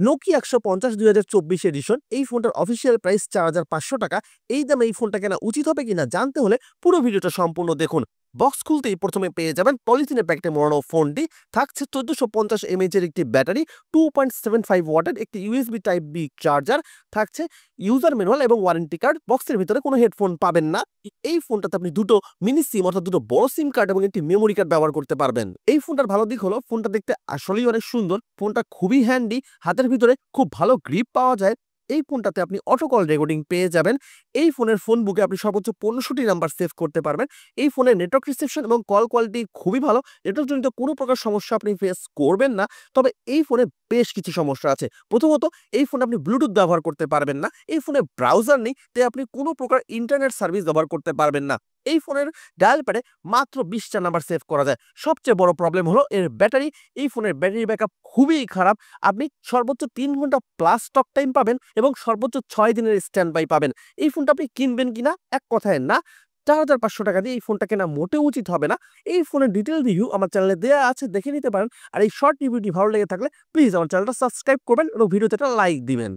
Nokia ১৫০ ২০২৪ addition. এই ফোনটার official price ৪,৫০০ টাকা। এই দামে এই ফোনটা কেনা উচিত হবে কিনা জানতে হলে পুরো ভিডিওটা সম্পূর্ণ দেখুন। বক্স খুলতেই প্রথমে পেয়ে যাবেন পলিথিনের প্যাকেটে মোড়ানো ফোনটি। থাকছে ১৪৫০ এমএএইচ এর একটি ব্যাটারি, 2.75 ওয়াটের একটি ইউএসবি টাইপ বি চার্জার, থাকছে ইউজার ম্যানুয়াল এবং ওয়ারেন্টি কার্ড। বক্সের ভিতরে কোনো হেডফোন পাবেন না। এই ফোনটাতে আপনি দুটো মিনি সিম অর্থাৎ দুটো বড় সিম কার্ড এবং একটি মেমোরি কার্ড ব্যবহার করতে পারবেন। এই ফোনটার ভালো দিক হলো ফোনটা দেখতে আসলেই অনেক সুন্দর। ফোনটা খুবই হ্যান্ডি, হাতের ভিতরে খুব ভালো গ্রিপ পাওয়া যায়। এই ফোনটাতে আপনি অটো কল রেকর্ডিং পেয়ে যাবেন। এই ফোনের ফোন বুকে আপনি সর্বোচ্চ ১৫টি নাম্বার সেভ করতে পারবেন। এই ফোনের নেটওয়ার্ক রিসেপশন এবং কল কোয়ালিটি খুবই ভালো। নেটওয়ার্কজনিত কোনো প্রকার সমস্যা আপনি ফেস করবেন না। তবে এই ফোনে বেশ কিছু সমস্যা আছে। প্রথমত, এই ফোনে আপনি ব্লুটুথ ব্যবহার করতে পারবেন না। এই ফোনে ব্রাউজার নেই, তাই আপনি কোনো প্রকার ইন্টারনেট সার্ভিস ব্যবহার করতে পারবেন না। এই ফোনের ডায়াল প্যাডে মাত্র ২০টা নাম্বার সেভ করা যায়। সবচেয়ে বড় প্রবলেম হলো এর ব্যাটারি। এই ফোনের ব্যাটারি ব্যাকআপ খুবই খারাপ। আপনি সর্বোচ্চ ৩ ঘন্টা প্লাস টক টাইম পাবেন এবং সর্বোচ্চ ৬ দিনের স্ট্যান্ড বাই পাবেন। এই ফোনটা আপনি কিনবেন কিনা? এক কথায় না। ৪,৫০০ টাকা দিয়ে এই ফোনটা কেনা মোটেও উচিত হবে না। এই ফোনের ডিটেইল রিভিউ আমার চ্যানেলে দেয়া আছে, দেখে নিতে পারেন। আর এই শর্ট রিভিউটি ভালো লেগে থাকলে প্লিজ আমার চ্যানেলটা সাবস্ক্রাইব করবেন এবং ভিডিওতে একটা লাইক দিবেন।